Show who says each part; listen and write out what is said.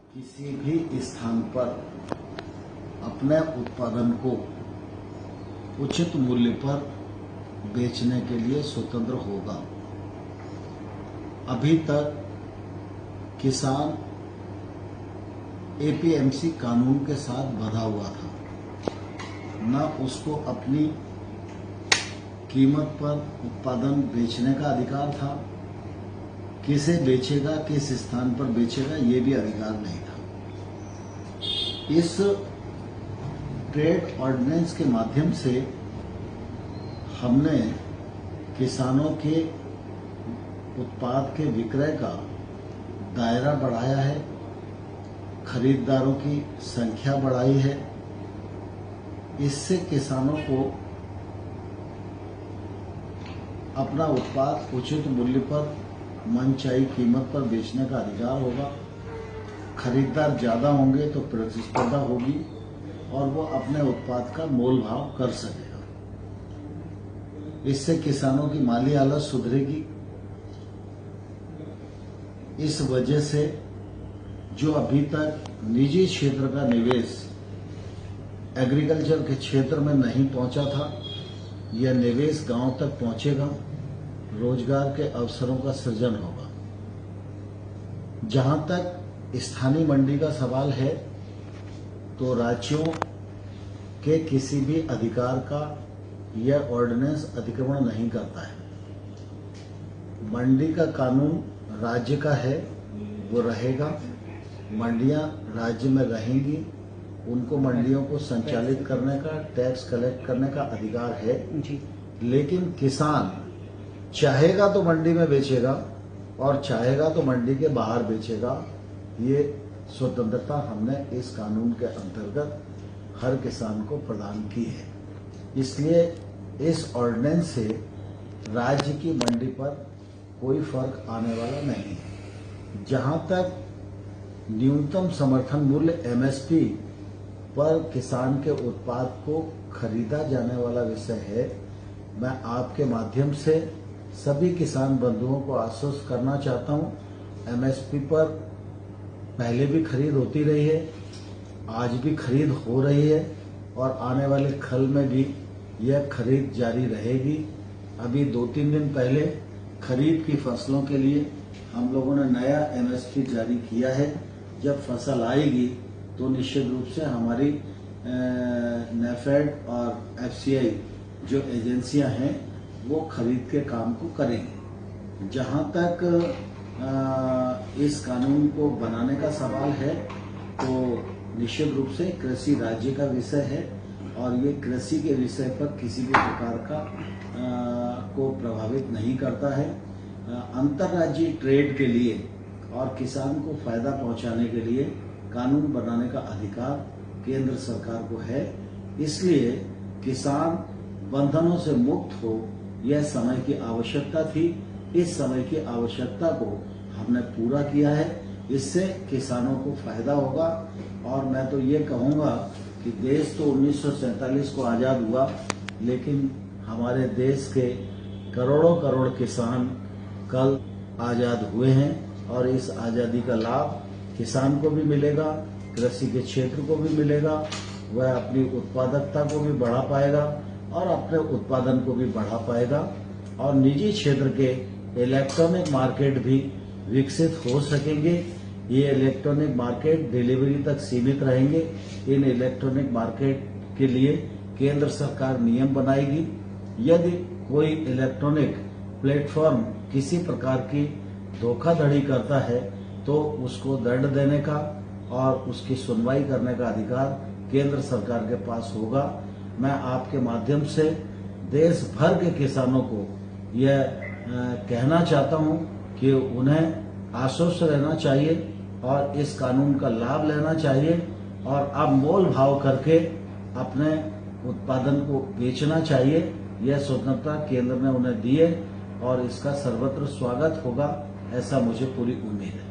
Speaker 1: किसी भी स्थान पर अपने उत्पादन को उचित मूल्य पर बेचने के लिए स्वतंत्र होगा। अभी तक किसान एपीएमसी कानून के साथ बंधा हुआ था, न उसको अपनी कीमत पर उत्पादन बेचने का अधिकार था, किसे बेचेगा, किस स्थान पर बेचेगा, ये भी अधिकार नहीं था। इस ट्रेड ऑर्डिनेंस के माध्यम से हमने किसानों के उत्पाद के विक्रय का दायरा बढ़ाया है, खरीदारों की संख्या बढ़ाई है। इससे किसानों को अपना उत्पाद उचित मूल्य पर मनचाही कीमत पर बेचने का अधिकार होगा। खरीदार ज्यादा होंगे तो प्रतिस्पर्धा होगी और वो अपने उत्पाद का मोल भाव कर सकेगा। इससे किसानों की माली हालत सुधरेगी। इस वजह से जो अभी तक निजी क्षेत्र का निवेश एग्रीकल्चर के क्षेत्र में नहीं पहुंचा था, यह निवेश गांव तक पहुंचेगा, रोजगार के अवसरों का सृजन होगा। जहां तक स्थानीय मंडी का सवाल है, तो राज्यों के किसी भी अधिकार का यह ऑर्डिनेंस अतिक्रमण नहीं करता है। मंडी का कानून राज्य का है, वो रहेगा। मंडियां राज्य में रहेंगी, उनको मंडियों को संचालित करने का, टैक्स कलेक्ट करने का अधिकार है जी। लेकिन किसान चाहेगा तो मंडी में बेचेगा और चाहेगा तो मंडी के बाहर बेचेगा। ये स्वतंत्रता हमने इस कानून के अंतर्गत हर किसान को प्रदान की है। इसलिए इस ऑर्डिनेंस से राज्य की मंडी पर कोई फर्क आने वाला नहीं है। जहां तक न्यूनतम समर्थन मूल्य एमएसपी पर किसान के उत्पाद को खरीदा जाने वाला विषय है, मैं आपके माध्यम से सभी किसान बंधुओं को आश्वस्त करना चाहता हूं। एमएसपी पर पहले भी खरीद होती रही है, आज भी खरीद हो रही है और आने वाले खल में भी यह खरीद जारी रहेगी। अभी 2-3 दिन पहले खरीफ की फसलों के लिए हम लोगों ने नया एमएसपी जारी किया है। जब फसल आएगी तो निश्चित रूप से हमारी नेफेड और एफसीआई जो एजेंसियां हैं वो खरीद के काम को करेंगे। जहां तक इस कानून को बनाने का सवाल है, तो निश्चित रूप से कृषि राज्य का विषय है और ये कृषि के विषय पर किसी भी प्रकार का को प्रभावित नहीं करता है। अंतर्राज्यीय ट्रेड के लिए और किसान को फायदा पहुंचाने के लिए कानून बनाने का अधिकार केंद्र सरकार को है। इसलिए किसान बंधनों से मुक्त हो, यह समय की आवश्यकता थी। इस समय की आवश्यकता को हमने पूरा किया है। इससे किसानों को फायदा होगा। और मैं तो ये कहूंगा कि देश तो 1947 को आजाद हुआ, लेकिन हमारे देश के करोड़ों करोड़ किसान कल आजाद हुए हैं और इस आजादी का लाभ किसान को भी मिलेगा, कृषि के क्षेत्र को भी मिलेगा। वह अपनी उत्पादकता को भी बढ़ा पाएगा और अपने उत्पादन को भी बढ़ा पाएगा और निजी क्षेत्र के इलेक्ट्रॉनिक मार्केट भी विकसित हो सकेंगे। ये इलेक्ट्रॉनिक मार्केट डिलीवरी तक सीमित रहेंगे। इन इलेक्ट्रॉनिक मार्केट के लिए केंद्र सरकार नियम बनाएगी। यदि कोई इलेक्ट्रॉनिक प्लेटफॉर्म किसी प्रकार की धोखाधड़ी करता है तो उसको दंड देने का और उसकी सुनवाई करने का अधिकार केंद्र सरकार के पास होगा। मैं आपके माध्यम से देश भर के किसानों को यह कहना चाहता हूं कि उन्हें आश्वस्त रहना चाहिए और इस कानून का लाभ लेना चाहिए और अब मोल भाव करके अपने उत्पादन को बेचना चाहिए। यह स्वतंत्रता केंद्र ने उन्हें दी है और इसका सर्वत्र स्वागत होगा, ऐसा मुझे पूरी उम्मीद है।